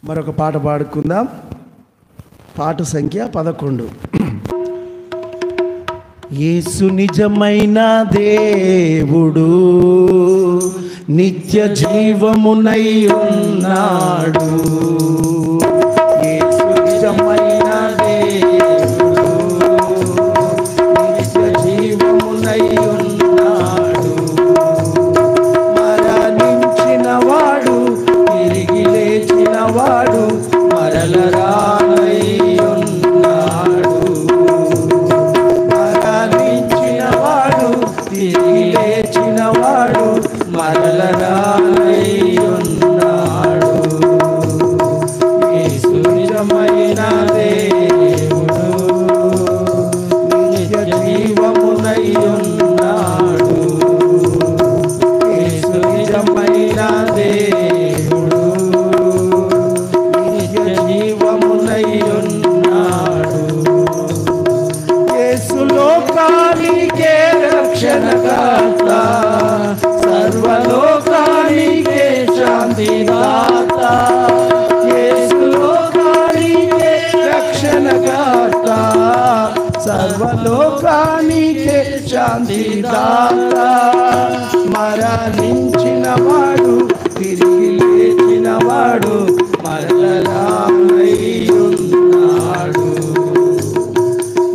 మరొక పాట పాడుకుందాం. పాట సంఖ్య 11. యేసు నిజమైన దేవుడు, నిత్య జీవమునై ఉన్నాడు. యేసు నిజమైన దేవుడు, నిత్య జీవమునై ఉన్నాడు. మరణించిన వాడు, తిరిగి లేచిన వాడు, మరల రానై ఉన్నాడు. మరణించిన వాడు, తిరిగి లేచిన వాడు, మరల రానై ఉన్నాడు. యేసు నిజమైన దేవుడు, నిత్య జీవమునై ఉన్నాడు. యేసు నిజమైన దేవుడు, నిత్య జీవమునై ఉన్నాడు. యేసు లోకానికే రక్షణకర్త, సర్వలోకానికే శాంతిదాత. యేసు లోకానికే రక్షణకర్త, సర్వలోకానికే శాంతిదాత. మరణించిన వాడు, తిరిగి లేచిన వాడు, మరల రానై ఉన్నాడు.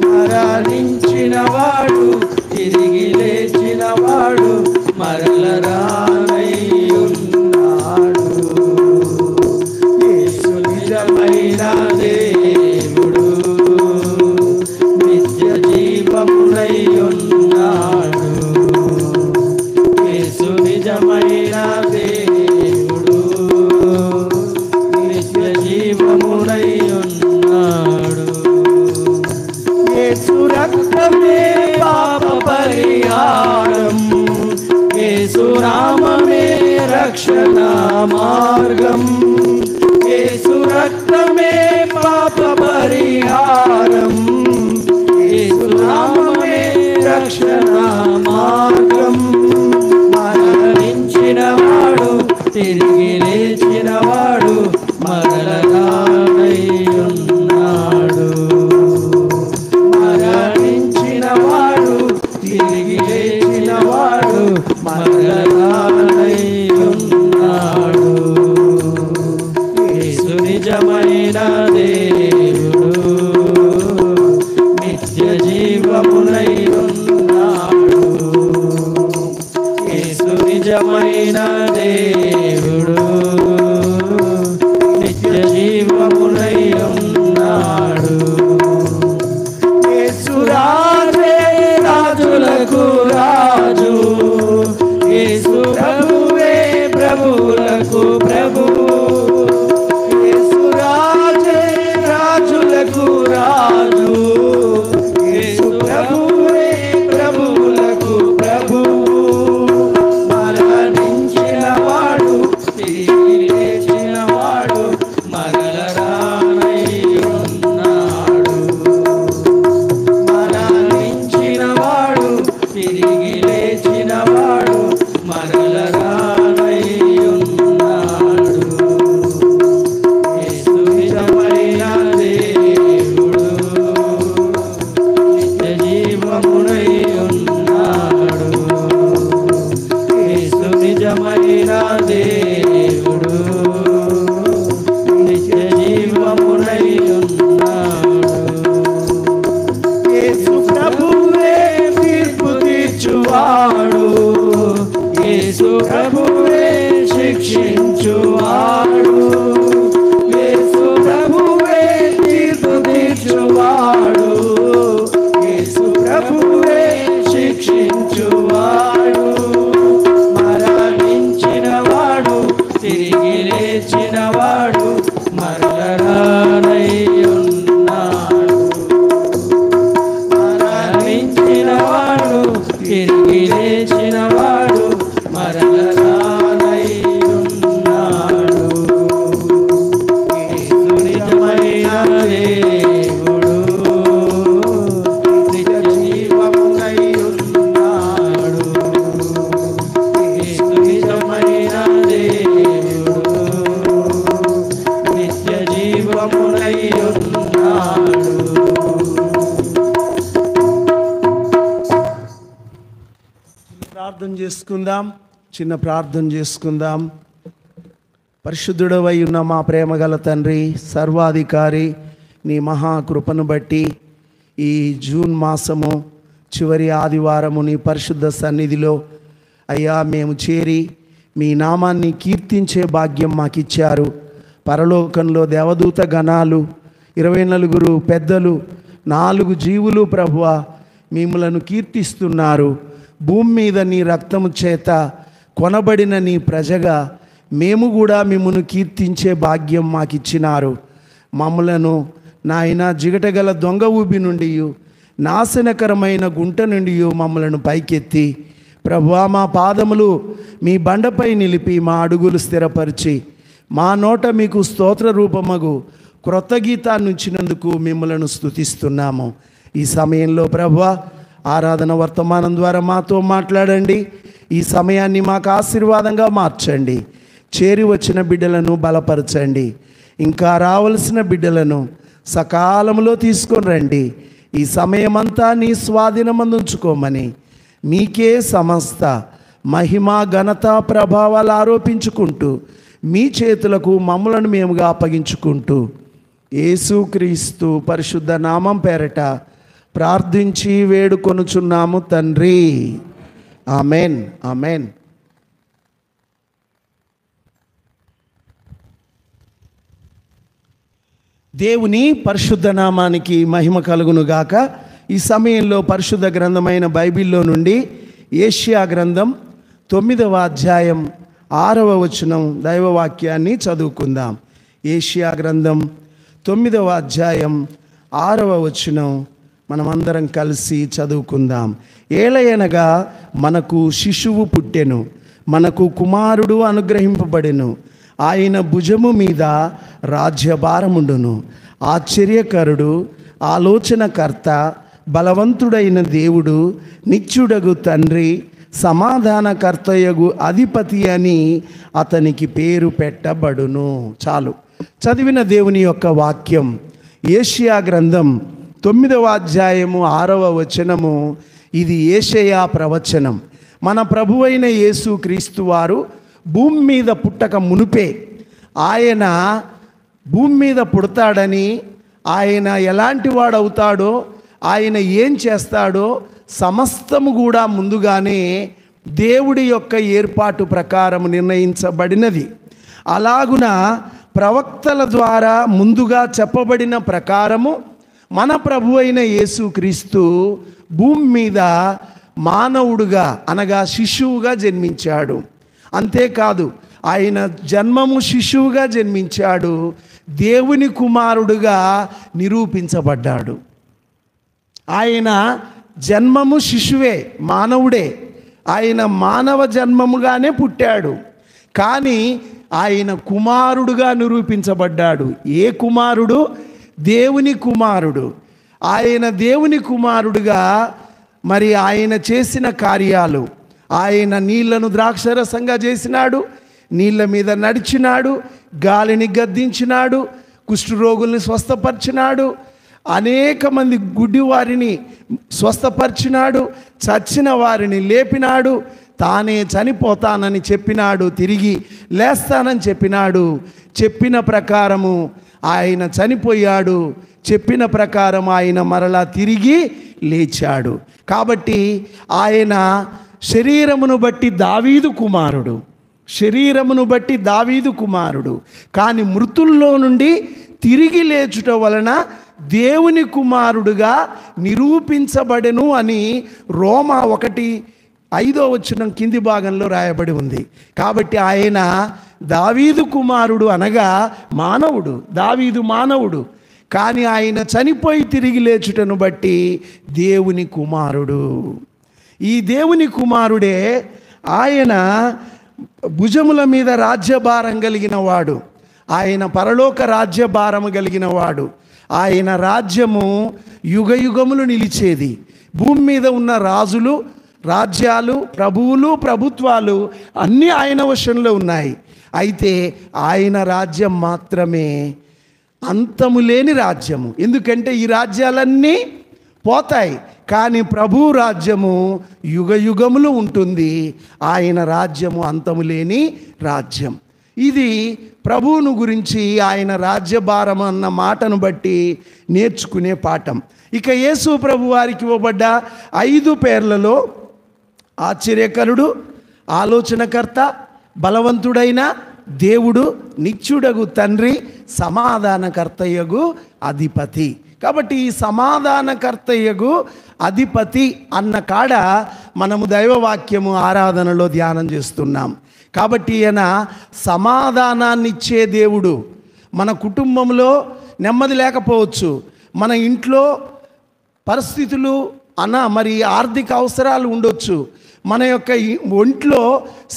మరణించిన వాడు, తిరిగి లేచిన వాడు, మరల రానై ఉన్నాడు. యేసు నిజమైన దేవుడు, నిత్య జీవమునై ఉన్నాడు. యేసు నిజమైన దేవుడు, నిత్య జీవమునై ఉన్నాడు. యేసు రక్తమే పాప పరిహారం, యేసు నామమే రక్షణ మార్గం. యేసు రక్తమే పాప పరిహారం, యేసు నామమే రక్షణ మార్గం. మరణించిన వాడు, తిరిగి లేచిన వాడు, మరల రానై ఉన్నాడు. మరణించిన వాడు, తిరిగి లేచిన వాడు, మరల రానై ఉన్నాడు. యేసు నిజమైన దేవుడు, నిత్య జీవమునై ఉన్నాడు. యేసు నిజమైన దేవుడు, నిత్య జీవమునై ఉన్నాడు. యేసు రాజే రాజులకు రాజు, యేసు ప్రభువే ప్రభువులకు ప్రభు. యేసు రాజే దైవమునై ఉన్నాడు. చిన్న ప్రార్థన చేసుకుందాం. పరిశుద్ధుడవై ఉన్న మా ప్రేమగల తండ్రి, సర్వాధికారి, నీ మహాకృపను బట్టి ఈ జూన్ మాసము చివరి ఆదివారము నీ పరిశుద్ధ సన్నిధిలో అయ్యా మేము చేరి మీ నామాన్ని కీర్తించే భాగ్యం మాకిచ్చారు. పరలోకంలో దేవదూత గణాలు, 24 పెద్దలు, 4 జీవులు ప్రభువా మిమ్ములను కీర్తిస్తున్నారు. భూమి మీద నీ రక్తము చేత కొనబడిన నీ ప్రజగా మేము కూడా మిమ్మల్ని కీర్తించే భాగ్యం మాకిచ్చినారు. మమ్మలను నాయన జిగటగల దొంగ ఊబి నుండి, నాశనకరమైన గుంట నుండి మమ్మలను పైకెత్తి ప్రభువా మా పాదములు మీ బండపై నిలిపి మా అడుగులు స్థిరపరిచి మా నోట మీకు స్తోత్ర రూపమగు క్రొత్త గీతాన్ని ఇచ్చినందుకు మిమ్మలను స్తుతిస్తున్నాము. ఈ సమయంలో ప్రభువా ఆరాధన వర్తమానం ద్వారా మాతో మాట్లాడండి. ఈ సమయాన్ని మాకు ఆశీర్వాదంగా మార్చండి. చేరి వచ్చిన బిడ్డలను బలపరచండి. ఇంకా రావలసిన బిడ్డలను సకాలంలో తీసుకొని రండి. ఈ సమయమంతా నీ స్వాధీనమందు ఉంచుకోమని మీకే సమస్త మహిమ ఘనత ప్రభావాలు ఆరోపించుకుంటూ మీ చేతులకు మమ్మలను మేముగా అప్పగించుకుంటూ యేసుక్రీస్తు పరిశుద్ధ నామం పేరట ప్రార్థించి వేడుకొనుచున్నాము తండ్రి. Amen, amen. దేవుని పరిశుద్ధ నామానికి మహిమ కలుగునుగాక. ఈ సమయంలో పరిశుద్ధ గ్రంథమైన బైబిల్లో నుండి ఏషియా గ్రంథం 9వ అధ్యాయం 6వ వచనం దైవవాక్యాన్ని చదువుకుందాం. ఏషియా గ్రంథం 9వ అధ్యాయం 6వ వచనం మనమందరం కలిసి చదువుకుందాం. ఏలయనగా మనకు శిశువు పుట్టెను, మనకు కుమారుడు అనుగ్రహింపబడెను, ఆయన భుజము మీద రాజ్యభారముండును. ఆశ్చర్యకరుడు, ఆలోచనకర్త, బలవంతుడైన దేవుడు, నిత్యుడగు తండ్రి, సమాధానకర్తయగు అధిపతి అని అతనికి పేరు పెట్టబడును. చాలు. చదివిన దేవుని యొక్క వాక్యం ఏషియా గ్రంథం 9వ అధ్యాయము 6వ వచనము. ఇది యేషయా ప్రవచనం. మన ప్రభువైన యేసు క్రీస్తు వారు భూమి మీద పుట్టక మునుపే ఆయన భూమి మీద పుడతాడని, ఆయన ఎలాంటి వాడవుతాడో, ఆయన ఏం చేస్తాడో సమస్తము కూడా ముందుగానే దేవుడి యొక్క ఏర్పాటు ప్రకారం నిర్ణయించబడినది. అలాగున ప్రవక్తల ద్వారా ముందుగా చెప్పబడిన ప్రకారము మన ప్రభువైన యేసుక్రీస్తు భూమి మీద మానవుడుగా అనగా శిశువుగా జన్మించాడు. అంతేకాదు, ఆయన జన్మము శిశువుగా జన్మించాడు, దేవుని కుమారుడుగా నిరూపించబడ్డాడు. ఆయన జన్మము శిశువే, మానవుడే. ఆయన మానవ జన్మముగానే పుట్టాడు, కానీ ఆయన కుమారుడుగా నిరూపించబడ్డాడు. ఏ కుమారుడు? దేవుని కుమారుడు. ఆయన దేవుని కుమారుడుగా మరి ఆయన చేసిన కార్యాలు, ఆయన నీళ్లను ద్రాక్షరసంగా చేసినాడు, నీళ్ళ మీద నడిచినాడు, గాలిని గద్దించినాడు, కుష్ఠరోగుల్ని స్వస్థపరిచినాడు, అనేక మంది గుడ్డివారిని స్వస్థపరిచినాడు, చచ్చిన వారిని లేపినాడు, తానే చనిపోతానని చెప్పినాడు, తిరిగి లేస్తానని చెప్పినాడు. చెప్పిన ప్రకారము ఆయన చనిపోయాడు, చెప్పిన ప్రకారం ఆయన మరలా తిరిగి లేచాడు. కాబట్టి ఆయన శరీరమును బట్టి దావీదు కుమారుడు, శరీరమును బట్టి దావీదు కుమారుడు, కానీ మృతుల్లో నుండి తిరిగి లేచుట వలన దేవుని కుమారుడుగా నిరూపించబడెను అని రోమా 1:5 కింది భాగంలో రాయబడి ఉంది. కాబట్టి ఆయన దావీదు కుమారుడు అనగా మానవుడు, దావీదు మానవుడు, కానీ ఆయన చనిపోయి తిరిగి లేచుటను బట్టి దేవుని కుమారుడు. ఈ దేవుని కుమారుడే ఆయన భుజముల మీద రాజ్యభారం కలిగిన వాడు, ఆయన పరలోక రాజ్యభారము కలిగిన వాడు. ఆయన రాజ్యము యుగయుగములు నిలిచేది. భూమి మీద ఉన్న రాజులు, రాజ్యాలు, ప్రభువులు, ప్రభుత్వాలు అన్నీ ఆయన వశంలో ఉన్నాయి. అయితే ఆయన రాజ్యం మాత్రమే అంతము లేని రాజ్యము. ఎందుకంటే ఈ రాజ్యాలన్నీ పోతాయి, కానీ ప్రభు రాజ్యము యుగ యుగములు ఉంటుంది. ఆయన రాజ్యము అంతము లేని రాజ్యం. ఇది ప్రభువును గురించి, ఆయన రాజ్యభారం అన్న మాటను బట్టి నేర్చుకునే పాఠం. ఇక యేసు ప్రభు వారికి ఇవ్వబడ్డ 5 పేర్లలో ఆశ్చర్యకరుడు, ఆలోచనకర్త, బలవంతుడైన దేవుడు, నిత్యుడగు తండ్రి, సమాధానకర్తయగు అధిపతి. కాబట్టి ఈ సమాధానకర్తయగు అధిపతి అన్న కాడ మనము దైవవాక్యము ఆరాధనలో ధ్యానం చేస్తున్నాం. కాబట్టి ఈయన సమాధానాన్ని ఇచ్చే దేవుడు. మన కుటుంబంలో నెమ్మది లేకపోవచ్చు, మన ఇంట్లో పరిస్థితులు మరి ఆర్థిక అవసరాలు ఉండొచ్చు, మన యొక్క ఒంట్లో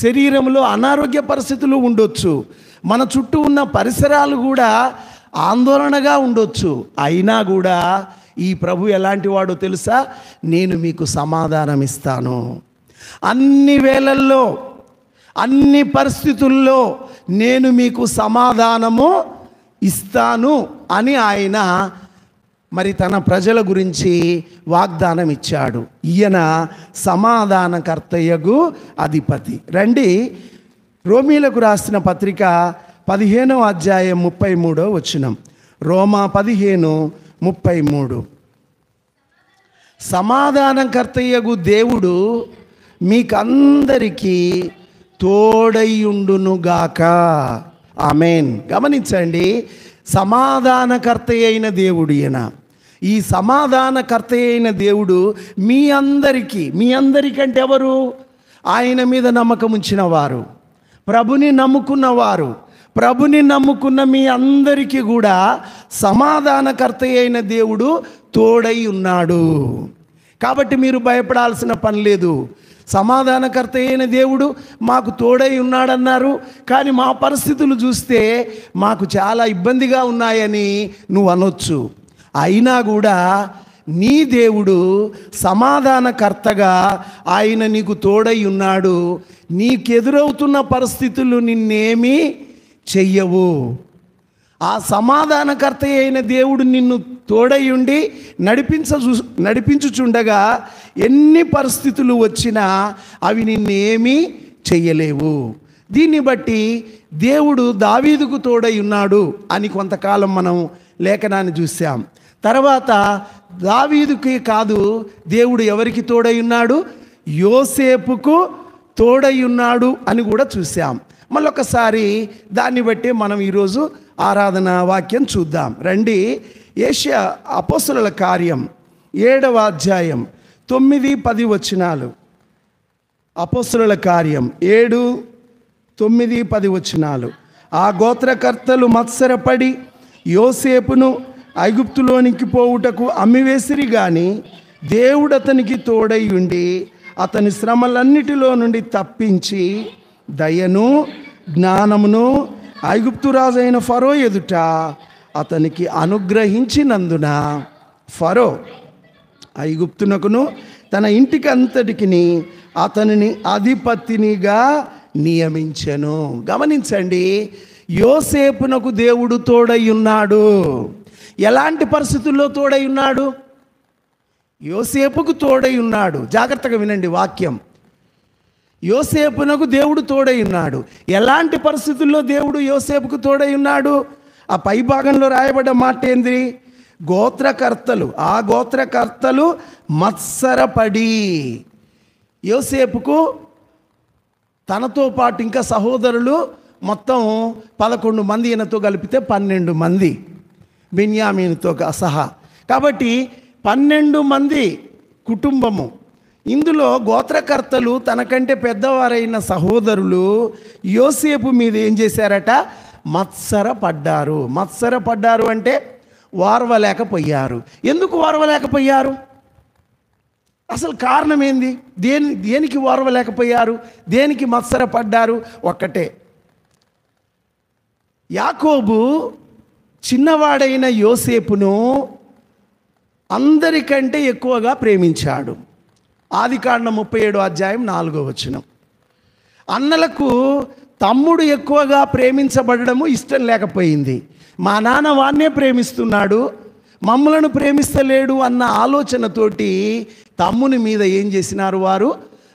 శరీరంలో అనారోగ్య పరిస్థితులు ఉండొచ్చు, మన చుట్టూ ఉన్న పరిసరాలు కూడా ఆందోళనగా ఉండొచ్చు. అయినా కూడా ఈ ప్రభు ఎలాంటి వాడో తెలుసా? నేను మీకు సమాధానం ఇస్తాను, అన్ని వేళల్లో అన్ని పరిస్థితుల్లో నేను మీకు సమాధానము ఇస్తాను అని ఆయన మరి తన ప్రజల గురించి వాగ్దానం ఇచ్చాడు. ఈయన సమాధానకర్తయగు అధిపతి. రండి, రోమీలకు రాసిన పత్రిక 15వ అధ్యాయం 33వ వచనం. రోమా 15:33. సమాధానకర్తయగు దేవుడు మీకందరికీ తోడైయుండునుగాక. ఆమేన్. గమనించండి, సమాధానకర్త అయిన దేవుడు ఈయన. ఈ సమాధానకర్త అయిన దేవుడు మీ అందరికంటే ఎవరు? ఆయన మీద నమ్మకం ఉంచిన వారు, ప్రభుని నమ్ముకున్నవారు, ప్రభుని నమ్ముకున్న మీ అందరికీ కూడా సమాధానకర్త అయిన దేవుడు తోడై ఉన్నాడు. కాబట్టి మీరు భయపడాల్సిన పని లేదు. సమాధానకర్త అయిన దేవుడు మాకు తోడై ఉన్నాడన్నారు, కానీ మా పరిస్థితులు చూస్తే మాకు చాలా ఇబ్బందిగా ఉన్నాయని నువ్వు అనొచ్చు. అయినా కూడా నీ దేవుడు సమాధానకర్తగా ఆయన నీకు తోడై ఉన్నాడు. నీకెదురవుతున్న పరిస్థితులు నిన్నేమీ చెయ్యవు. ఆ సమాధానకర్త అయిన దేవుడు నిన్ను తోడై ఉండి నడిపించుచుండగా ఎన్ని పరిస్థితులు వచ్చినా అవి నిన్నేమీ చెయ్యలేవు. దీన్ని బట్టి దేవుడు దావీదుకు తోడై ఉన్నాడు అని కొంతకాలం మనం లేఖనాన్ని చూసాం. తర్వాత దావీదుకి కాదు, దేవుడు ఎవరికి తోడై ఉన్నాడు? యోసేపుకు తోడై ఉన్నాడు అని కూడా చూసాం. మళ్ళొకసారి దాన్ని బట్టి మనం ఈరోజు ఆరాధన వాక్యం చూద్దాం. రండి, యేషయా అపోస్తలుల కార్యం 7వ అధ్యాయం 9-10 వచనాలు. అపోస్తలుల కార్యం 7, 9, 10 వచనాలు. ఆ గోత్రకర్తలు మత్సరపడి యోసేపును ఐగుప్తులోనికి పోవుటకు అమ్మివేసిరి గాని దేవుడు అతనికి తోడై ఉండి అతని శ్రమలన్నిటిలో నుండి తప్పించి దయను జ్ఞానమును ఐగుప్తు రాజైన ఫరో ఎదుట అతనికి అనుగ్రహించినందున ఫరో ఐగుప్తునకును తన ఇంటికి అంతటికి అతనిని అధిపతినిగా నియమించెను. గమనించండి, యోసేపునకు దేవుడు తోడై ఉన్నాడు. ఎలాంటి పరిస్థితుల్లో తోడై ఉన్నాడు? యోసేపుకు తోడై ఉన్నాడు. జాగ్రత్తగా వినండి వాక్యం. యోసేపునకు దేవుడు తోడై ఉన్నాడు. ఎలాంటి పరిస్థితుల్లో దేవుడు యోసేపుకు తోడై ఉన్నాడు? ఆ పై భాగంలో రాయబడ్డ మాట ఏంది? ఆ గోత్రకర్తలు మత్సరపడి, యోసేపుకు తనతో పాటు ఇంకా సహోదరులు మొత్తం 11 మంది, ఈయనతో కలిపితే 12 మంది, బెన్యామీనుతో సహా. కాబట్టి 12 మంది కుటుంబము. ఇందులో గోత్రకర్తలు తనకంటే పెద్దవారైన సహోదరులు యోసేపు మీద ఏం చేశారట? మత్సరపడ్డారు అంటే వారవలేకపోయారు. ఎందుకు వారవలేకపోయారు? అసలు కారణం ఏంది? దేనికి వారవలేకపోయారు? దేనికి మత్సరపడ్డారు? ఒక్కటే, యాకోబు చిన్నవాడైన యోసేపును అందరికంటే ఎక్కువగా ప్రేమించాడు. ఆదికాండం 37వ అధ్యాయం 4వ వచనం. అన్నలకు తమ్ముడు ఎక్కువగా ప్రేమించబడము ఇష్టం లేకపోయింది. మా నాన్న వాన్నే ప్రేమిస్తున్నాడు, మమ్మలను ప్రేమిస్తలేడు అన్న ఆలోచనతోటి తమ్ముని మీద ఏం చేసినారు? వారు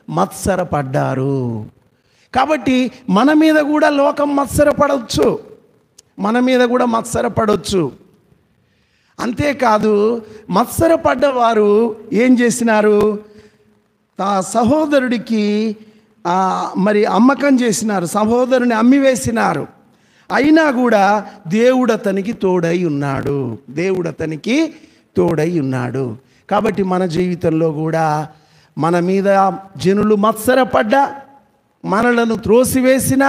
మత్సరపడ్డారు. కాబట్టి మన మీద కూడా లోకం మత్సరపడవచ్చు, మన మీద కూడా మత్సరపడవచ్చు. అంతేకాదు, మత్సరపడ్డవారు ఏం చేసినారు? సహోదరుడికి మరి అమ్మకం చేసినారు, సహోదరుని అమ్మివేసినారు. అయినా కూడా దేవుడు అతనికి తోడై ఉన్నాడు, దేవుడు అతనికి తోడై ఉన్నాడు. కాబట్టి మన జీవితంలో కూడా మన మీద జనులు మత్సరపడ్డా, మనలను త్రోసివేసిన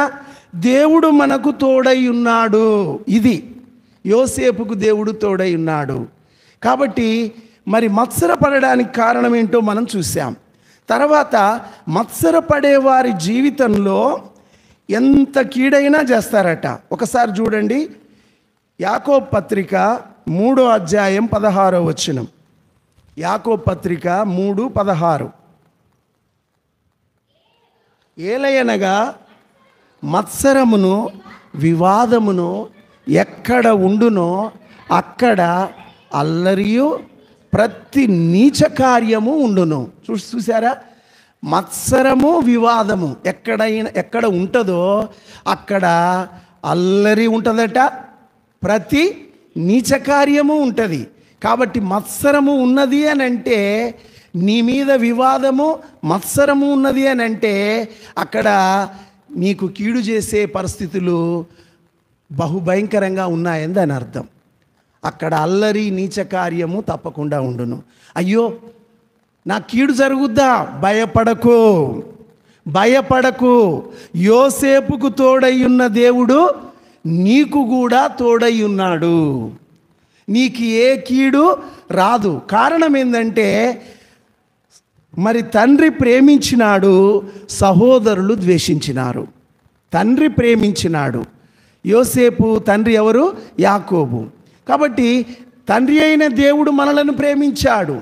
దేవుడు మనకు తోడై ఉన్నాడు. ఇది యోసేపుకు దేవుడు తోడై ఉన్నాడు. కాబట్టి మరి మత్సరపడడానికి కారణం ఏంటో మనం చూసాం. తర్వాత మత్సరపడే వారి జీవితంలో ఎంత కీడైనా చేస్తారట. ఒకసారి చూడండి, యాకోబు పత్రిక 3వ అధ్యాయం 16వ వచనం. యాకోబు పత్రిక 3:16. ఏలయనగా మత్సరమును వివాదమును ఎక్కడ ఉండునో అక్కడ అల్లరియు ప్రతి నీచ కార్యము ఉండును. చూసారా? మత్సరము వివాదము ఎక్కడ ఉంటుందో అక్కడ అల్లరి ఉంటుందట, ప్రతి నీచ కార్యము ఉంటుంది. కాబట్టి మత్సరము ఉన్నది అని అంటే, నీ మీద వివాదము మత్సరము ఉన్నది అని అంటే అక్కడ నీకు కీడు చేసే పరిస్థితులు బహుభయంకరంగా ఉన్నాయని దాని అర్థం. అక్కడ అల్లరి నీచ కార్యము తప్పకుండా ఉండును. అయ్యో నా కీడు జరుగుద్దా? భయపడకు, భయపడకు. యోసేపుకు తోడై ఉన్న దేవుడు నీకు కూడా తోడై ఉన్నాడు. నీకు ఏ కీడు రాదు. కారణం ఏంటంటే, మరి తండ్రి ప్రేమించినాడు, సహోదరులు ద్వేషించినారు. తండ్రి ప్రేమించినాడు. యోసేపు తండ్రి ఎవరు? యాకోబు. కాబట్టి తండ్రి అయిన దేవుడు మనలను ప్రేమించాడు,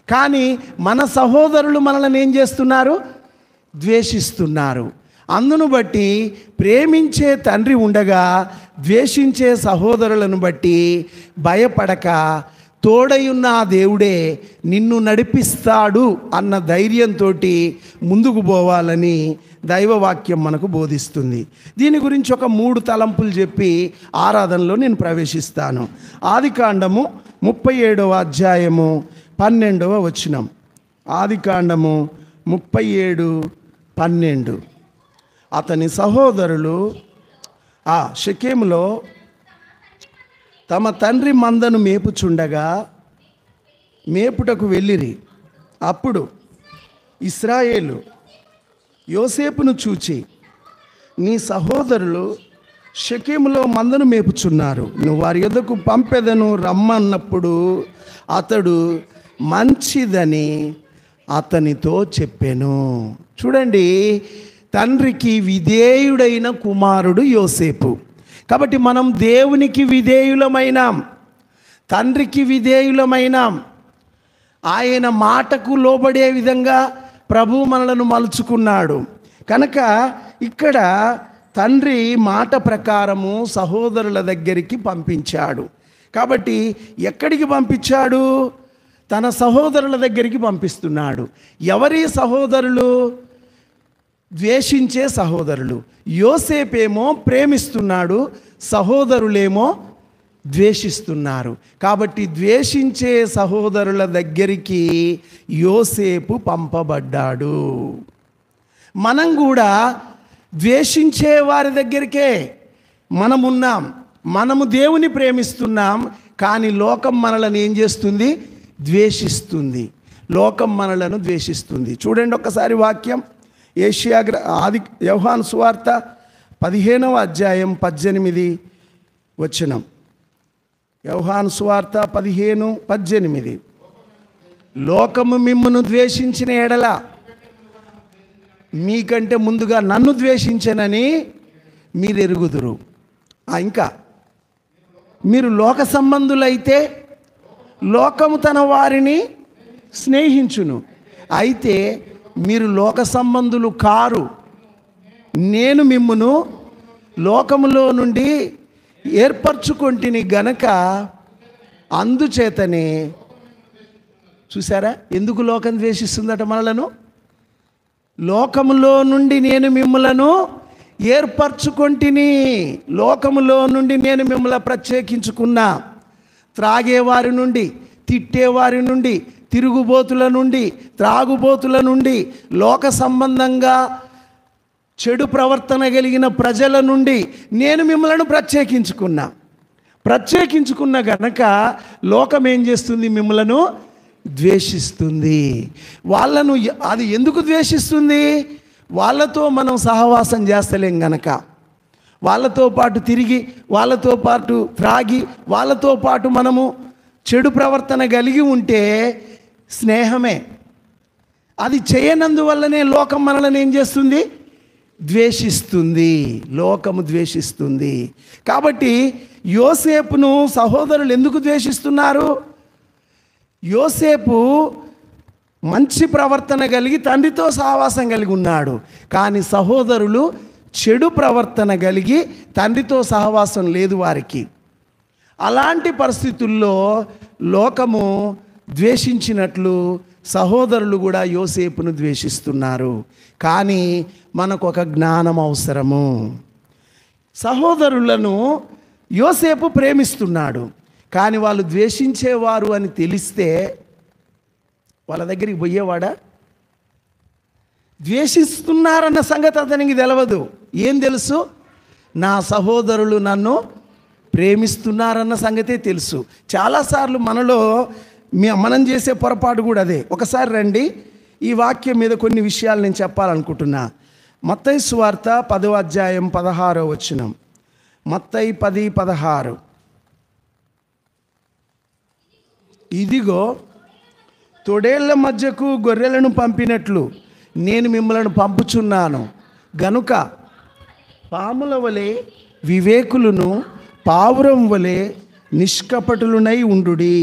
కానీ మన సహోదరులు మనల్ని ఏం చేస్తున్నారు? ద్వేషిస్తున్నారు. అందును బట్టి ప్రేమించే తండ్రి ఉండగా ద్వేషించే సహోదరులను బట్టి భయపడక, తోడయున్న ఆ దేవుడే నిన్ను నడిపిస్తాడు అన్న ధైర్యంతో ముందుకు పోవాలని దైవవాక్యం మనకు బోధిస్తుంది. దీని గురించి ఒక 3 తలంపులు చెప్పి ఆరాధనలో నేను ప్రవేశిస్తాను. ఆదికాండము 37వ అధ్యాయము 12వ వచనం. ఆదికాండము 37:12. అతని సహోదరులు షెకెములో తమ తండ్రి మందను మేపుచుండగా మేపుటకు వెళ్ళిరి. అప్పుడు ఇశ్రాయేలు యోసేపును చూచి, నీ సహోదరులు షెకెములో మందను మేపుచున్నారు, నువ్వు వారి యొద్దకు పంపెదను రమ్మన్నప్పుడు అతడు మంచిదని అతనితో చెప్పెను. చూడండి, తండ్రికి విధేయుడైన కుమారుడు యోసేపు. కాబట్టి మనం దేవునికి విధేయులమైనాం, తండ్రికి విధేయులమైనాం. ఆయన మాటకు లోబడే విధంగా ప్రభు మనలను మలుచుకున్నాడు. కనుక ఇక్కడ తండ్రి మాట ప్రకారము సహోదరుల దగ్గరికి పంపించాడు. కాబట్టి ఎక్కడికి పంపించాడు? తన సహోదరుల దగ్గరికి పంపిస్తున్నాడు. ఎవరి సహోదరులు? ద్వేషించే సహోదరులు. యోసేపేమో ప్రేమిస్తున్నాడు, సహోదరులేమో ద్వేషిస్తున్నారు. కాబట్టి ద్వేషించే సహోదరుల దగ్గరికి యోసేపు పంపబడ్డాడు. మనం కూడా ద్వేషించే వారి దగ్గరికే మనమున్నాం. మనము దేవుని ప్రేమిస్తున్నాం, కానీ లోకం మనలను ఏం చేస్తుంది? ద్వేషిస్తుంది. లోకం మనలను ద్వేషిస్తుంది. చూడండి ఒకసారి వాక్యం. యోహాను సువార్త 15వ అధ్యాయం 18 వచనం. యోహాను సువార్త 15:18. లోకము మిమ్మును ద్వేషించిన ఎడల మీకంటే ముందుగా నన్ను ద్వేషించనని మీరు ఎరుగుదురు. ఇంకా మీరు లోక సంబంధులైతే లోకము తన వారిని స్నేహించును. అయితే మీరు లోక సంబంధులు కారు, నేను మిమ్మును లోకములో నుండి ఏర్పరచుకొంటిని గనక అందుచేతనే. చూసారా ఎందుకు లోకం ద్వేషిస్తుందట మనలను? లోకములో నుండి నేను మిమ్మలను ఏర్పరచుకొంటిని, లోకములో నుండి నేను మిమ్మల్ని ప్రత్యేకించుకున్నా. త్రాగేవారి నుండి, తిట్టేవారి నుండి, తిరుగుబోతుల నుండి, త్రాగుబోతుల నుండి, లోక సంబంధంగా చెడు ప్రవర్తన కలిగిన ప్రజల నుండి నేను మిమ్మల్ని ప్రత్యేకించుకున్న గనక లోకం ఏం చేస్తుంది? మిమ్మలను ద్వేషిస్తుంది. వాళ్ళను అది ఎందుకు ద్వేషిస్తుంది? వాళ్ళతో మనం సహవాసం చేస్తలేం గనక, వాళ్ళతో పాటు తిరిగి, వాళ్ళతో పాటు త్రాగి, వాళ్ళతో పాటు మనము చెడు ప్రవర్తన కలిగి ఉంటే స్నేహమే. అది చేయనందువల్లనే లోకం మనల్ని ఏం చేస్తుంది? ద్వేషిస్తుంది. లోకము ద్వేషిస్తుంది. కాబట్టి యోసేపును సహోదరులు ఎందుకు ద్వేషిస్తున్నారు? యోసేపు మంచి ప్రవర్తన కలిగి తండ్రితో సహవాసం కలిగి ఉన్నాడు, కానీ సహోదరులు చెడు ప్రవర్తన కలిగి తండ్రితో సహవాసం లేదు వారికి. అలాంటి పరిస్థితుల్లో లోకము ద్వేషించినట్లు సహోదరులు కూడా యోసేపును ద్వేషిస్తున్నారు. కానీ మనకు ఒక జ్ఞానం అవసరము. సహోదరులను యోసేపు ప్రేమిస్తున్నాడు, కానీ వాళ్ళు ద్వేషించేవారు అని తెలిస్తే వాళ్ళ దగ్గరికి పోయేవాడా? ద్వేషిస్తున్నారన్న సంగతి అతనికి తెలియదు. ఏం తెలుసు? నా సహోదరులు నన్ను ప్రేమిస్తున్నారన్న సంగతే తెలుసు. చాలాసార్లు మనలో మనం చేసే పొరపాటు కూడా అదే. ఒకసారి రండి, ఈ వాక్యం మీద కొన్ని విషయాలు నేను చెప్పాలనుకుంటున్నా. మత్తయి సువార్త 10వ అధ్యాయం 16వ వచనం. మత్తయి 10:16. ఇదిగో తొడేళ్ల మధ్యకు గొర్రెలను పంపినట్లు నేను మిమ్మల్ని పంపుచున్నాను గనుక పాముల వలె వివేకులను, పావురం వలె నిష్కపటులునై ఉండుడి.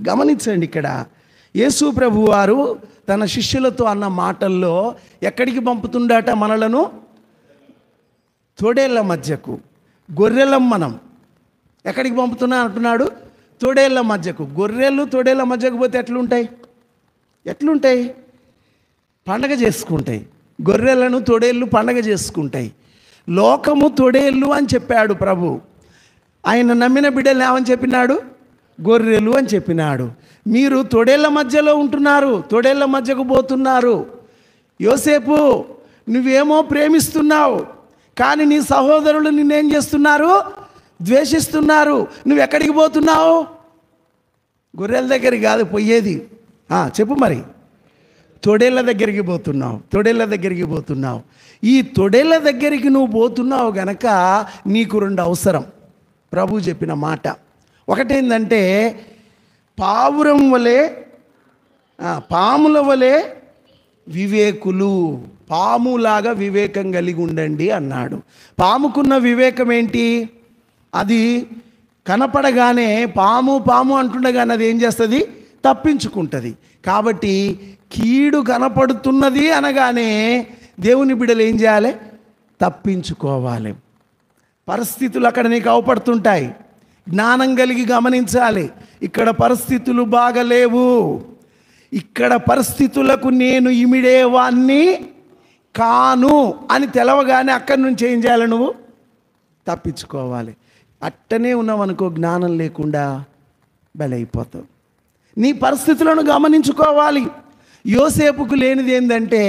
గమనించండి, ఇక్కడ యేసు ప్రభు వారు తన శిష్యులతో అన్న మాటల్లో ఎక్కడికి పంపుతుండట మనలను? తొడేళ్ల మధ్యకు. గొర్రెలం మనం. ఎక్కడికి పంపుతున్నా అంటున్నాడు? తొడేళ్ల మధ్యకు. గొర్రెలు తొడేళ్ల మధ్యకు పోతే ఎట్లుంటాయి? పండగ చేసుకుంటాయి. గొర్రెలను తొడేళ్ళు పండగ చేసుకుంటాయి. లోకము తొడేళ్ళు అని చెప్పాడు ప్రభు. ఆయన నమ్మిన బిడ్డలు ఏమని చెప్పినాడు? గొర్రెలు అని చెప్పినాడు. మీరు తొడేళ్ల మధ్యలో ఉంటున్నారు, తొడేళ్ల మధ్యకు పోతున్నారు. యోసేపు, నువ్వేమో ప్రేమిస్తున్నావు, కానీ నీ సహోదరులు నిన్నేం చేస్తున్నారు? ద్వేషిస్తున్నారు. నువ్వు ఎక్కడికి పోతున్నావు? గొర్రెల దగ్గరికి కాదు పోయేది. చెప్పు మరి. తొడేళ్ల దగ్గరికి పోతున్నావు. ఈ తొడేళ్ల దగ్గరికి నువ్వు పోతున్నావు గనక నీకు 2 అవసరం. ప్రభు చెప్పిన మాట ఒకటేందంటే, పాముల వలె వివేకులు, పాములాగా వివేకం కలిగి ఉండండి అన్నాడు. పాముకున్న వివేకం ఏంటి? అది కనపడగానే పాము అంటుండగానే అది ఏం చేస్తుంది? తప్పించుకుంటుంది. కాబట్టి కీడు కనపడుతున్నది అనగానే దేవుని బిడ్డలు ఏం చేయాలి? తప్పించుకోవాలి. పరిస్థితులు అక్కడ నీకు అవపడుతుంటాయి, జ్ఞానం కలిగి గమనించాలి. ఇక్కడ పరిస్థితులు బాగలేవు, ఇక్కడ పరిస్థితులకు నేను ఇమిడేవాన్ని కాను అని తెలవగానే అక్కడి నుంచి ఏం చేయాలి? నువ్వు తప్పించుకోవాలి. అట్టనే ఉన్నావనుకో, జ్ఞానం లేకుండా బలైపోతావు. నీ పరిస్థితులను గమనించుకోవాలి. యోసేపుకు లేనిది ఏంటంటే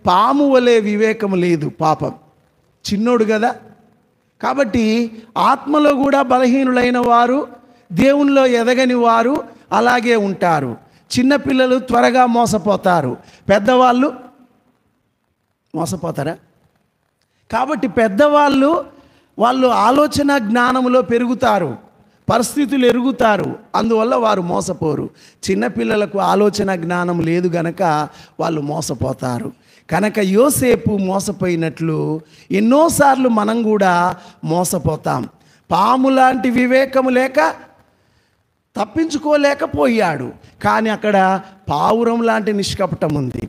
పాము వలె వివేకం లేదు. పాపం, చిన్నోడు కదా. కాబట్టి ఆత్మలో కూడా బలహీనులైన వారు, దేవునిలో ఎదగని వారు అలాగే ఉంటారు. చిన్నపిల్లలు త్వరగా మోసపోతారు, పెద్దవాళ్ళు మోసపోతారా? కాబట్టి పెద్దవాళ్ళు ఆలోచన జ్ఞానంలో పెరుగుతారు, పరిస్థితులు ఎరుగుతారు, అందువల్ల వారు మోసపోరు. చిన్నపిల్లలకు ఆలోచన జ్ఞానం లేదు గనక వాళ్ళు మోసపోతారు. కనుక యోసేపు మోసపోయినట్లు ఎన్నోసార్లు మనం కూడా మోసపోతాం. పాము లాంటి వివేకము లేక తప్పించుకోలేకపోయాడు, కానీ అక్కడ పావురం లాంటి నిష్కపటం ఉంది.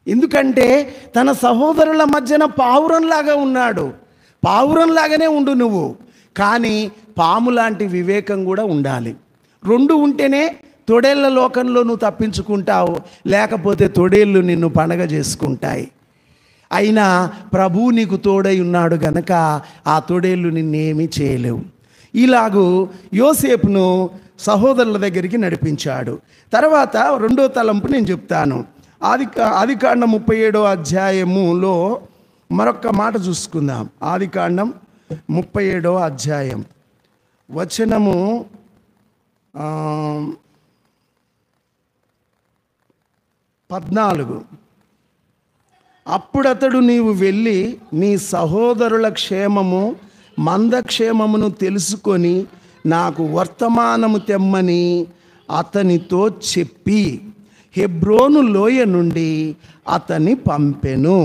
ఎందుకంటే తన సహోదరుల మధ్యన పావురంలాగా ఉన్నాడు. పావురంలాగానే ఉండు నువ్వు, కానీ పాము లాంటి వివేకం కూడా ఉండాలి. రెండు ఉంటేనే తొడేళ్ల లోకంలో నువ్వు తప్పించుకుంటావు, లేకపోతే తొడేళ్ళు నిన్ను పండగ చేసుకుంటాయి. అయినా ప్రభువు నీకు తోడై ఉన్నాడు గనక ఆ తొడేళ్ళు నిన్నేమీ చేయలేవు. ఇలాగూ యోసేపును సహోదరుల దగ్గరికి నడిపించాడు. తర్వాత రెండో తలంపు నేను చెప్తాను. ఆదికాండం 37వ అధ్యాయములో మరొక మాట చూసుకుందాం. ఆదికాండం 37వ అధ్యాయం వచనము 14. అప్పుడతడు నీవు వెళ్ళి నీ సహోదరుల క్షేమము మందక్షేమమును తెలుసుకొని నాకు వర్తమానము తెమ్మని అతనితో చెప్పి హెబ్రోను లోయ నుండి అతన్ని పంపెను.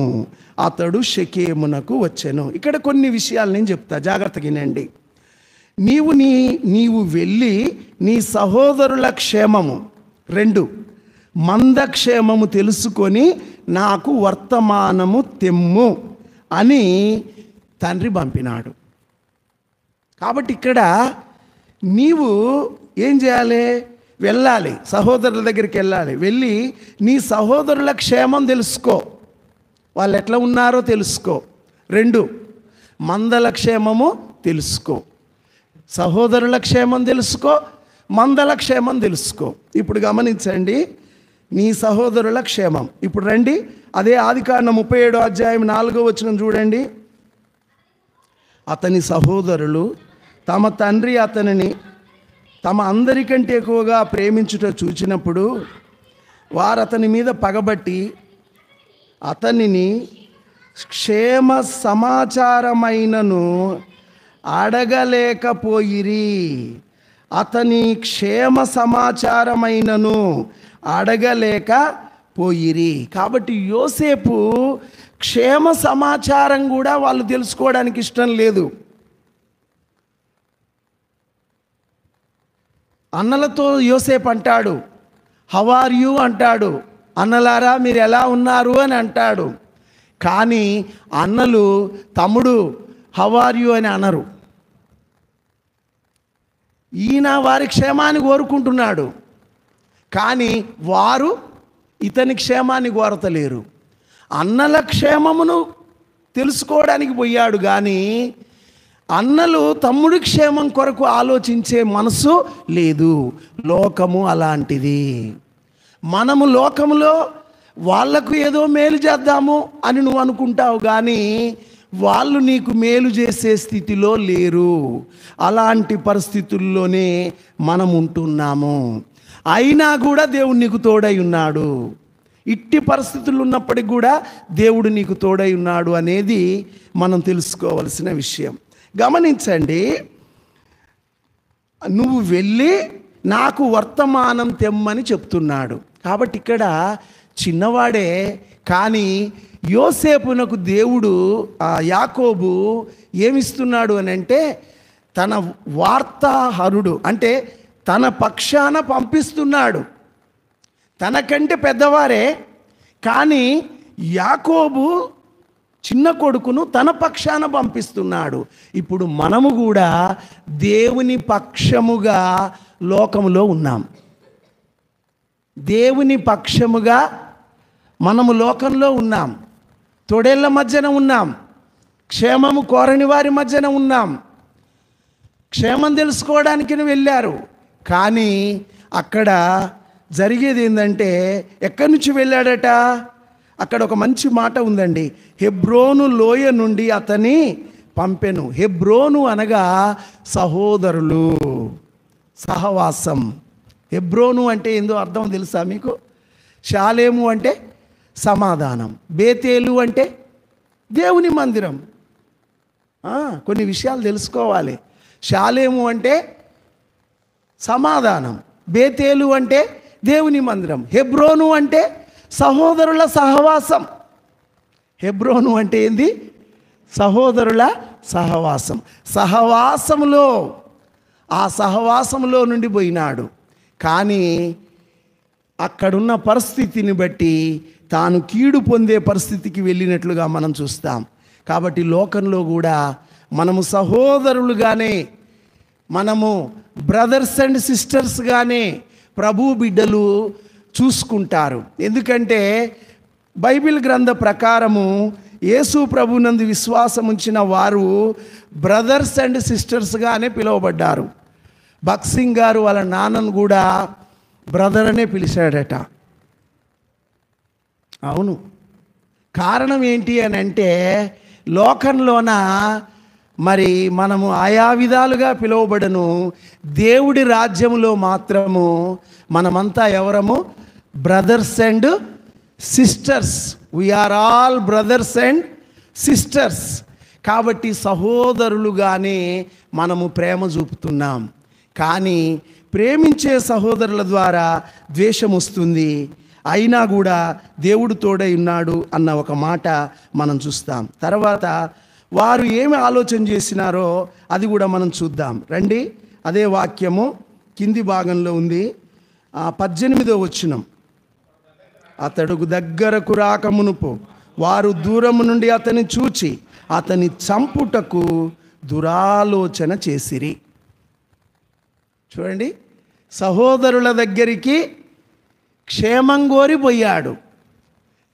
అతడు షెకేమునకు వచ్చెను. ఇక్కడ కొన్ని విషయాలు నేను చెప్తా, జాగ్రత్తగా వినండి. నీవు వెళ్ళి నీ సహోదరుల క్షేమము 2 మందక్షేమము తెలుసుకొని నాకు వర్తమానము తెమ్ము అని తండ్రి పంపినాడు. కాబట్టి ఇక్కడ నీవు ఏం చేయాలి? వెళ్ళాలి, సహోదరుల దగ్గరికి వెళ్ళాలి. వెళ్ళి నీ సహోదరుల క్షేమం తెలుసుకో, వాళ్ళు ఎట్లా ఉన్నారో తెలుసుకో. 2 మందల క్షేమము తెలుసుకో. సహోదరుల క్షేమం తెలుసుకో, మందల క్షేమం తెలుసుకో. ఇప్పుడు గమనించండి, నీ సహోదరుల క్షేమం. ఇప్పుడు రండి, అదే ఆదికాండం 37వ అధ్యాయం 4వ వచనం చూడండి. అతని సహోదరులు తమ తండ్రి అతనిని తమ అందరికంటే ఎక్కువగా ప్రేమించుట చూచినప్పుడు వారు అతని మీద పగబట్టి అతనిని క్షేమ సమాచారమైనను అడగలేకపోయిరి. అతని క్షేమ సమాచారమైనను అడగలేకపోయిరి. కాబట్టి యోసేపు క్షేమ సమాచారం కూడా వాళ్ళు తెలుసుకోవడానికి ఇష్టం లేదు. అన్నలతో యోసేపు అంటాడు, హౌ ఆర్ యూ అంటాడు. అన్నలారా మీరు ఎలా ఉన్నారు అని అంటాడు. కానీ అన్నలు తమ్ముడు హౌ ఆర్ యూ అని అనరు. ఈయన వారి క్షేమాన్ని కోరుకుంటున్నాడు, కానీ వారు ఇతని క్షేమాన్ని కోరతలేరు. అన్నల క్షేమమును తెలుసుకోవడానికి పోయాడు, కానీ అన్నలు తమ్ముడి క్షేమం కొరకు ఆలోచించే మనసు లేదు. లోకము అలాంటిది. మనము లోకములో వాళ్లకు ఏదో మేలు చేద్దాము అని నువ్వు అనుకుంటావు, కానీ వాళ్ళు నీకు మేలు చేసే స్థితిలో లేరు. అలాంటి పరిస్థితుల్లోనే మనం ఉంటున్నాము. అయినా కూడా దేవుడు నీకు తోడై ఉన్నాడు. ఇట్టి పరిస్థితులు ఉన్నప్పటికీ కూడా దేవుడు నీకు తోడై ఉన్నాడు అనేది మనం తెలుసుకోవలసిన విషయం. గమనించండి, నువ్వు వెళ్ళి నాకు వర్తమానం తెమ్మని చెప్తున్నాడు. కాబట్టి ఇక్కడ చిన్నవాడే, కానీ యోసేపునకు దేవుడు యాకోబు ఏమిస్తున్నాడు అని అంటే తన వార్తాహరుడు, అంటే తన పక్షాన పంపిస్తున్నాడు. తనకంటే పెద్దవారే, కానీ యాకోబు చిన్న కొడుకును తన పక్షాన పంపిస్తున్నాడు. ఇప్పుడు మనము కూడా దేవుని పక్షముగా లోకములో ఉన్నాం. దేవుని పక్షముగా మనము లోకంలో ఉన్నాం. తొడేళ్ల మధ్యన ఉన్నాం. క్షేమము కోరని వారి మధ్యన ఉన్నాం. క్షేమం తెలుసుకోవడానికి వెళ్ళారు, కానీ అక్కడ జరిగేది ఏంటంటే ఎక్కడి నుంచి వెళ్ళాడట? అక్కడ ఒక మంచి మాట ఉందండి. హెబ్రోను లోయ నుండి అతని పంపెను. హెబ్రోను అనగా సహోదరులు, సహవాసం. హెబ్రోను అంటే ఏందో అర్థం తెలుసా మీకు? షాలేము అంటే సమాధానం, బేతేలు అంటే దేవుని మందిరం. కొన్ని విషయాలు తెలుసుకోవాలి. షాలేము అంటే సమాధానం, బేతేలు అంటే దేవుని మందిరం, హెబ్రోను అంటే సహోదరుల సహవాసం. హెబ్రోను అంటే ఏంది? సహోదరుల సహవాసం. సహవాసములో, ఆ సహవాసములో నుండి పోయినాడు. కానీ అక్కడున్న పరిస్థితిని బట్టి తాను కీడు పొందే పరిస్థితికి వెళ్ళినట్లుగా మనం చూస్తాం. కాబట్టి లోకంలో కూడా మనము సహోదరులుగానే, మనము బ్రదర్స్ అండ్ సిస్టర్స్గానే ప్రభు బిడ్డలు చూసుకుంటారు. ఎందుకంటే బైబిల్ గ్రంథ ప్రకారము యేసు ప్రభునందు విశ్వాసం ఉంచిన వారు బ్రదర్స్ అండ్ సిస్టర్స్గానే పిలువబడ్డారు. భక్సింగ్ గారు వాళ్ళ నాన్నను కూడా బ్రదర్ అనే పిలిచాడట. అవును, కారణం ఏంటి అని అంటే లోకంలోన మరి మనము ఆయా విధాలుగా పిలువబడను, దేవుడి రాజ్యంలో మాత్రము మనమంతా ఎవరము? Brothers and sisters. We are all brothers and sisters. కాబట్టి సహోదరులుగానే మనము ప్రేమ చూపుతున్నాం. కానీ ప్రేమించే సహోదరుల ద్వారా ద్వేషం వస్తుంది. అయినా కూడా దేవుడు తోడై ఉన్నాడు అన్న ఒక మాట మనం చూస్తాం. తర్వాత వారు ఏమి ఆలోచన చేసినారో అది కూడా మనం చూద్దాం. రండి, అదే వాక్యము కింది భాగంలో ఉంది, 18వ వచనం. అతడు దగ్గరకు రాకమునుపు వారు దూరము నుండి అతని చూచి అతని చంపుటకు దురాలోచన చేసిరి. చూడండి, సహోదరుల దగ్గరికి క్షేమం కోరిపోయాడు.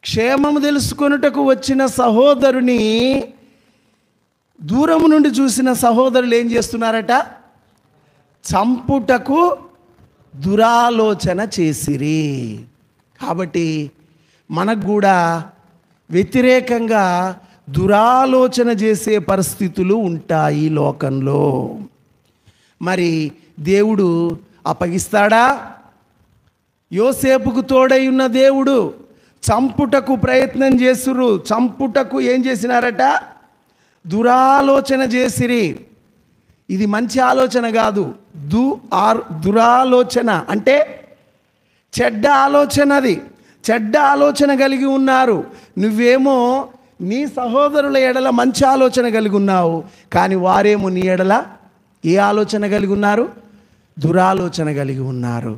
క్షేమము తెలుసుకొనుటకు వచ్చిన సహోదరుని దూరము నుండి చూసిన సహోదరులు ఏం చేస్తున్నారట? చంపుటకు దురాలోచన చేసిరి. కాబట్టి మనకు కూడా వ్యతిరేకంగా దురాలోచన చేసే పరిస్థితులు ఉంటాయి లోకంలో. మరి దేవుడు అప్పగిస్తాడా? యోసేపుకు తోడై ఉన్న దేవుడు చంపుటకు ప్రయత్నం చేస్తురు. చంపుటకు ఏం చేసినారట? దురాలోచన చేసిరి. ఇది మంచి ఆలోచన కాదు. దురాలోచన అంటే చెడ్డ ఆలోచన. అది చెడ్డ ఆలోచన కలిగి ఉన్నారు. నువ్వేమో నీ సహోదరుల ఎడల మంచి ఆలోచన కలిగి ఉన్నావు, కానీ వారేమో నీ ఎడల ఏ ఆలోచన కలిగి ఉన్నారు? దురాలోచన కలిగి ఉన్నారు.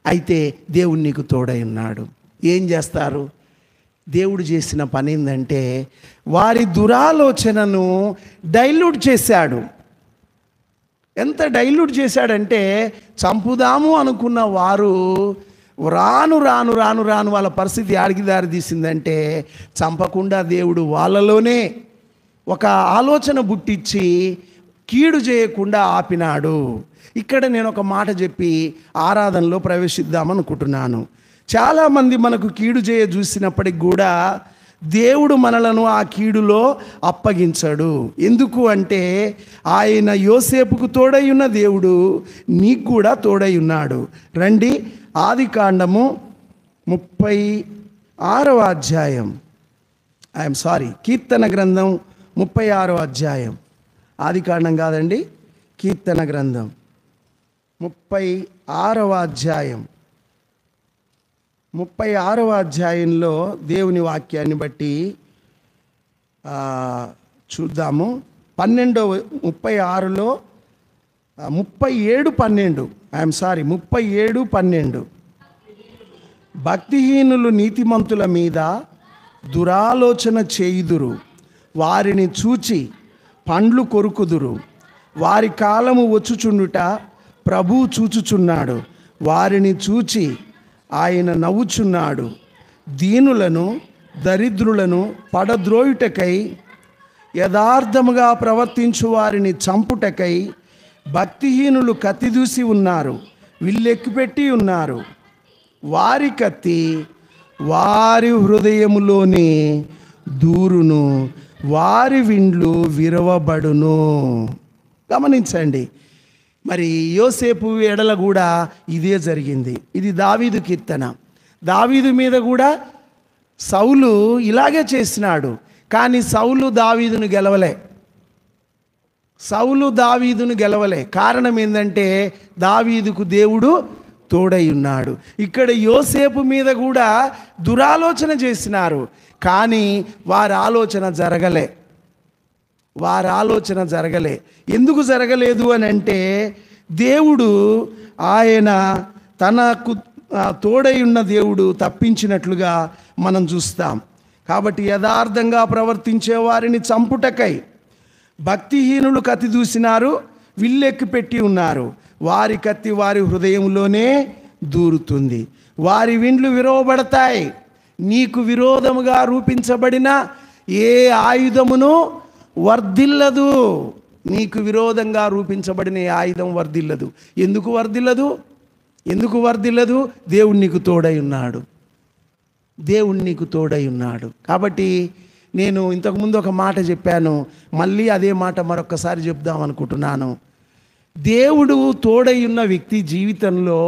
అయితే దేవుడు నీకు తోడై ఉన్నాడు. ఏం చేస్తారు? దేవుడు చేసిన పని ఏంటంటే వారి దురాలోచనను డైల్యూట్ చేశాడు. ఎంత డైల్యూట్ చేశాడంటే చంపుదాము అనుకున్న వారు రాను రాను రాను రాను వాళ్ళ పరిస్థితి ఆడికి దారి తీసిందంటే చంపకుండా దేవుడు వాళ్ళలోనే ఒక ఆలోచన బుట్టించి కీడు చేయకుండా ఆపినాడు. ఇక్కడ నేను ఒక మాట చెప్పి ఆరాధనలో ప్రవేశిద్దామనుకుంటున్నాను. చాలామంది మనకు కీడు చేయ చూసినప్పటికి కూడా దేవుడు మనలను ఆ కీడులో అప్పగించడు. ఎందుకు అంటే ఆయన యోసేపుకు తోడై ఉన్న దేవుడు నీకు కూడా తోడై ఉన్నాడు. రండి, ఆదికాండము 36వ అధ్యాయం, కీర్తన గ్రంథం 36వ అధ్యాయం. ఆదికాండం కాదండి, కీర్తన గ్రంథం 36వ అధ్యాయం. 36వ అధ్యాయంలో దేవుని వాక్యాన్ని బట్టి చూద్దాము. 36లో 37:12 భక్తిహీనులు నీతిమంతుల మీద దురాలోచన చేయుదురు, వారిని చూచి పండ్లు కొరుకుదురు. వారి కాలము వచ్చుచుండుట ప్రభువు చూచుచున్నాడు, వారిని చూచి ఆయన నవ్వుచున్నాడు. దీనులను దరిద్రులను పడద్రోయుటకై యథార్థముగా ప్రవర్తించు వారిని చంపుటకై భక్తిహీనులు కత్తిదూసి ఉన్నారు, విల్లెక్కిపెట్టి ఉన్నారు. వారి కత్తి వారి హృదయములోని దూరును, వారి విండ్లు విరవబడును. గమనించండి, మరి యోసేపు ఎడల కూడా ఇదే జరిగింది. ఇది దావీదు కీర్తన. దావీదు మీద కూడా సౌలు ఇలాగే చేసినాడు, కానీ సౌలు దావీదును గెలవలే. కారణం ఏంటంటే దావీదుకు దేవుడు తోడై ఉన్నాడు. ఇక్కడ యోసేపు మీద కూడా దురాలోచన చేసినారు, కానీ వారి ఆలోచన జరగలే. ఎందుకు జరగలేదు అని అంటే దేవుడు ఆయన తనకు తోడై ఉన్న దేవుడు తప్పించినట్లుగా మనం చూస్తాం. కాబట్టి యథార్థంగా ప్రవర్తించే వారిని చంపుటకై భక్తిహీనులు కత్తి దూసినారు, విల్లెక్కి పెట్టి ఉన్నారు. వారి కత్తి వారి హృదయంలోనే దూరుతుంది, వారి విండ్లు విరవబడతాయి. నీకు విరోధముగా రూపించబడిన ఏ ఆయుధమును వర్ధిల్లదు. నీకు విరోధంగా రూపించబడిన ఏ ఆయుధం వర్ధిల్లదు. ఎందుకు వర్ధిల్లదు? ఎందుకు వర్ధిల్లదు? దేవుడు నీకు తోడై ఉన్నాడు. దేవుడు నీకు తోడై ఉన్నాడు. కాబట్టి నేను ఇంతకుముందు ఒక మాట చెప్పాను, మళ్ళీ అదే మాట మరొకసారి చెప్దాం అనుకుంటున్నాను. దేవుడు తోడై ఉన్న వ్యక్తి జీవితంలో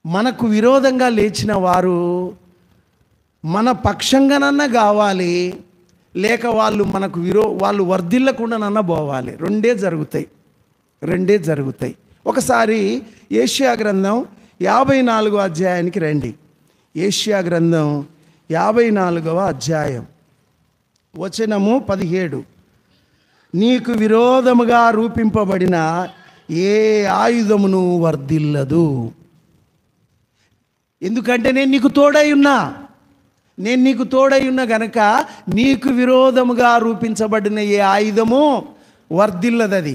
మనకు విరోధంగా లేచిన వారు మన పక్షంగానన్నా కావాలి, లేక మనకు వాళ్ళు వర్ధిల్లకుండానన్నా పోవాలి. రెండే జరుగుతాయి. ఒకసారి యెషయా గ్రంథం 54వ అధ్యాయానికి రండి. యెషయా గ్రంథం 54వ అధ్యాయం వచనము 17. నీకు విరోధముగా రూపింపబడిన ఏ ఆయుధమును వర్ధిల్లదు. ఎందుకంటే నేను నీకు తోడై ఉన్నా గనక నీకు విరోధముగా రూపించబడిన ఏ ఆయుధము వర్ధిల్లదు.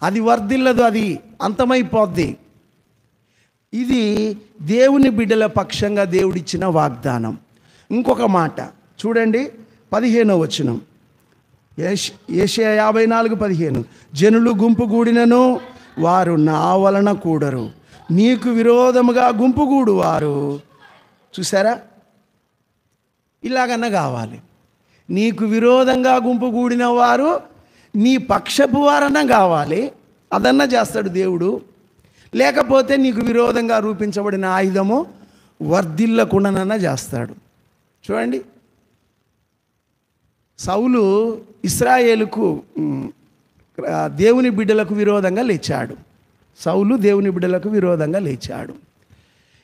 అది వర్ధిల్లదు, అది అంతమైపోద్ది. ఇది దేవుని బిడ్డల పక్షంగా దేవుడిచ్చిన వాగ్దానం. ఇంకొక మాట చూడండి, 15వ వచనం, యెషయా 54:15. జనులు గుంపు కూడినను వారు నా వలన కూడరు, నీకు విరోధముగా గుంపుగూడు వారు. చూసారా? ఇలాగన్నా కావాలి. నీకు విరోధంగా గుంపు కూడిన వారు నీ పక్షపు వారన్నా కావాలి, అదన్నా చేస్తాడు దేవుడు. లేకపోతే నీకు విరోధంగా రూపించబడిన ఆయుధము వర్ధిల్లకుండానన్నా చేస్తాడు. చూడండి, సౌలు ఇశ్రాయేలుకు దేవుని బిడ్డలకు విరోధంగా లేచాడు.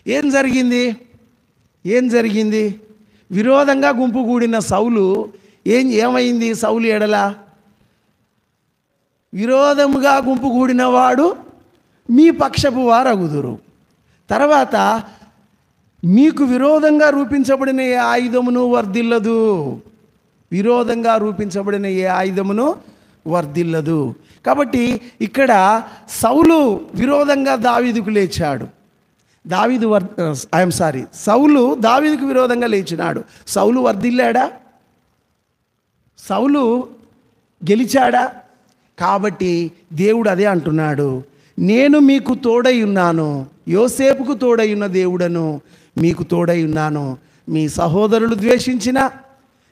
ఏం జరిగింది? విరోధంగా గుంపు కూడిన సౌలు ఏమైంది? సౌలు ఎడల విరోధముగా గుంపు కూడిన వాడు మీ పక్షపు వారగుదురు. తర్వాత మీకు విరోధంగా రూపించబడిన ఏ ఆయుధమును వర్ధిల్లదు. విరోధంగా రూపించబడిన ఏ ఆయుధమును వర్ధిల్లదు. కాబట్టి ఇక్కడ సౌలు విరోధంగా దావీదుకు లేచాడు. సౌలు దావీదుకు విరోధంగా లేచినాడు. సౌలు వర్ధిల్లాడా? సౌలు గెలిచాడా? కాబట్టి దేవుడు అదే అంటున్నాడు, నేను మీకు తోడై ఉన్నాను, యోసేపుకు తోడై ఉన్న దేవుడను మీకు తోడై ఉన్నాను. మీ సహోదరులు ద్వేషించినా,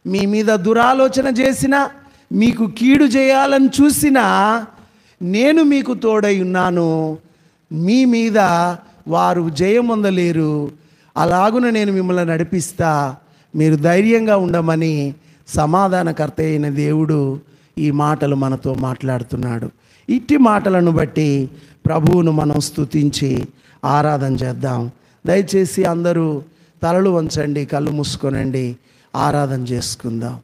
మీ మీద దురాలోచన చేసినా, మీకు కీడు చేయాలని చూసినా నేను మీకు తోడై ఉన్నాను. మీ మీద వారు జయమొందలేరు. అలాగున నేను మిమ్మల్ని నడిపిస్తా, మీరు ధైర్యంగా ఉండమని సమాధానకర్త అయిన దేవుడు ఈ మాటలు మనతో మాట్లాడుతున్నాడు. ఇట్టి మాటలను బట్టి ప్రభువును మనం స్తుతించి ఆరాధన చేద్దాం. దయచేసి అందరూ తలలు వంచండి, కళ్ళు మూసుకోనండి, ఆరాధన చేసుకుందాం.